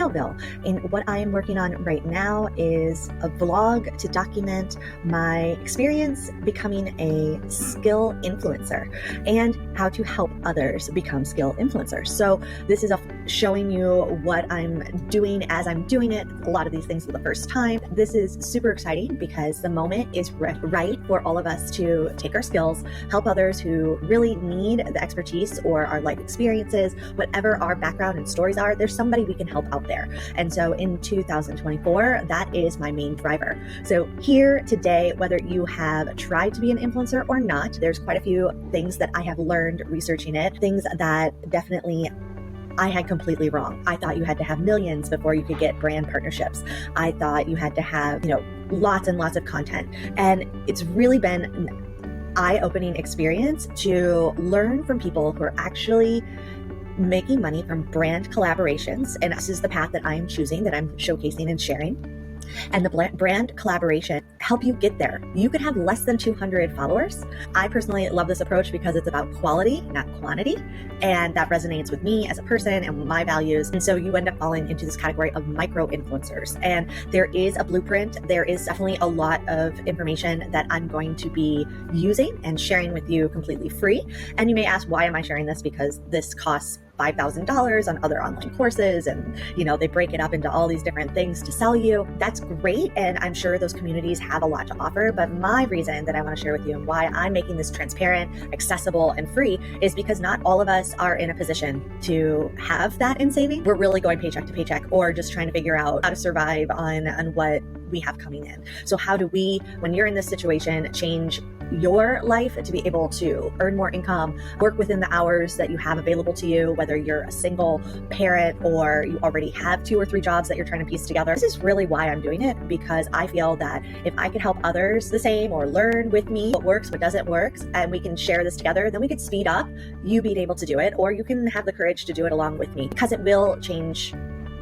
SkillVill. And what I am working on right now is a vlog to document my experience becoming a skill influencer and how to help others become skill influencers. So this is showing you what I'm doing as I'm doing it. A lot of these things for the first time. This is super exciting because the moment is right for all of us to take our skills, help others who really need the expertise or our life experiences, whatever our background and stories are, there's somebody we can help out there. And so in 2024, that is my main driver. So here today, whether you have tried to be an influencer or not, there's quite a few things that I have learned researching it, things that definitely I had completely wrong. I thought you had to have millions before you could get brand partnerships. I thought you had to have, lots and lots of content. And it's really been an eye-opening experience to learn from people who are actually making money from brand collaborations. And this is the path that I am choosing, that I'm showcasing and sharing. And the brand collaboration help you get there. You could have less than 200 followers. I personally love this approach because it's about quality, not quantity. And that resonates with me as a person and my values. And so you end up falling into this category of micro influencers. And there is a blueprint. There is definitely a lot of information that I'm going to be using and sharing with you completely free. And you may ask, why am I sharing this? Because this costs $5,000 on other online courses, and they break it up into all these different things to sell you. That's great, and I'm sure those communities have a lot to offer, but my reason that I want to share with you and why I'm making this transparent, accessible, and free is because not all of us are in a position to have that in saving. We're really going paycheck to paycheck or just trying to figure out how to survive on what we have coming in. So how do we, when you're in this situation, change your life to be able to earn more income, work within the hours that you have available to you, whether you're a single parent or you already have 2 or 3 jobs that you're trying to piece together. This is really why I'm doing it, because I feel that if I could help others the same or learn with me what works, what doesn't work, and we can share this together, then we could speed up you being able to do it, or you can have the courage to do it along with me, because it will change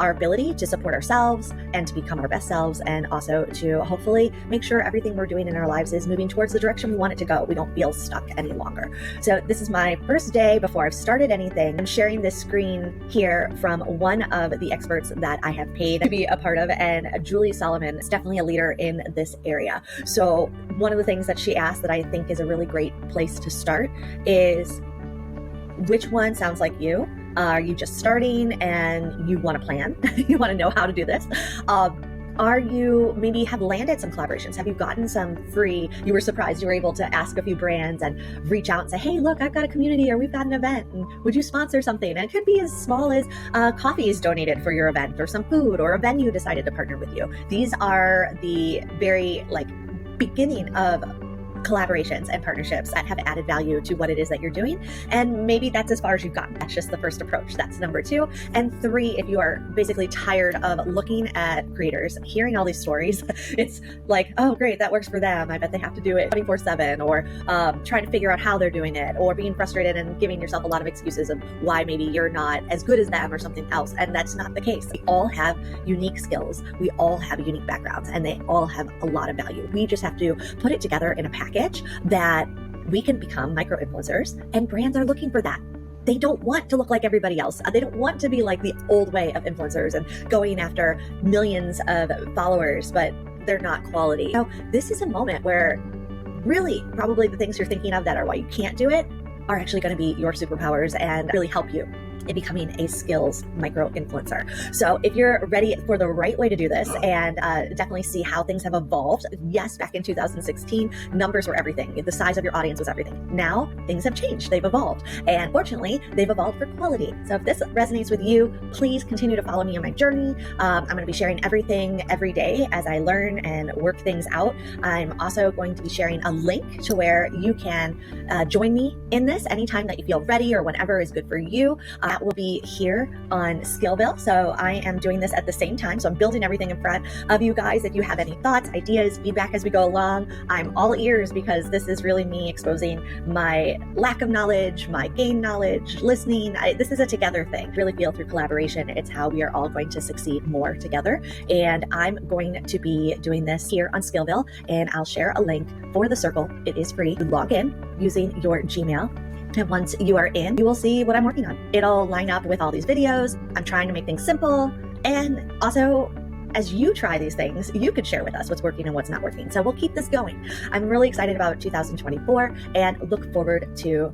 our ability to support ourselves and to become our best selves, and also to hopefully make sure everything we're doing in our lives is moving towards the direction we want it to go. We don't feel stuck any longer. So this is my first day before I've started anything. I'm sharing this screen here from one of the experts that I have paid to be a part of, and Julie Solomon is definitely a leader in this area. So one of the things that she asked that I think is a really great place to start is, which one sounds like you? Are you just starting and you want to plan? You want to know how to do this? Are you maybe have landed some collaborations? Have you gotten some free? You were surprised you were able to ask a few brands and reach out and say, hey, look, I've got a community, or we've got an event, and would you sponsor something? And it could be as small as coffee is donated for your event, or some food, or a venue decided to partner with you. These are the very beginning of collaborations and partnerships that have added value to what it is that you're doing. And maybe that's as far as you've gotten. That's just the first approach. That's number 2. And 3, if you are basically tired of looking at creators, hearing all these stories, it's like, oh, great, that works for them. I bet they have to do it 24/7, or trying to figure out how they're doing it, or being frustrated and giving yourself a lot of excuses of why maybe you're not as good as them or something else. And that's not the case. We all have unique skills. We all have unique backgrounds, and they all have a lot of value. We just have to put it together in a package that we can become micro influencers, and brands are looking for that. They don't want to look like everybody else. They don't want to be like the old way of influencers and going after millions of followers, but they're not quality. So this is a moment where really probably the things you're thinking of that are why you can't do it are actually going to be your superpowers and really help you in becoming a skills micro influencer. So if you're ready for the right way to do this and definitely see how things have evolved. Yes, back in 2016, numbers were everything. The size of your audience was everything. Now things have changed. They've evolved. And fortunately, they've evolved for quality. So if this resonates with you, please continue to follow me on my journey. I'm going to be sharing everything every day as I learn and work things out. I'm also going to be sharing a link to where you can join me in this anytime that you feel ready or whenever is good for you. That will be here on SkillVill. So I am doing this at the same time. So I'm building everything in front of you guys. If you have any thoughts, ideas, feedback as we go along, I'm all ears, because this is really me exposing my lack of knowledge, my gain knowledge, listening. This is a together thing. Really feel through collaboration, it's how we are all going to succeed more together. And I'm going to be doing this here on SkillVill, and I'll share a link for the circle. It is free. Log in using your Gmail. And once you are in, you will see what I'm working on. It'll line up with all these videos. I'm trying to make things simple And also, as you try these things, you could share with us what's working and what's not working. So we'll keep this going. I'm really excited about 2024 and look forward to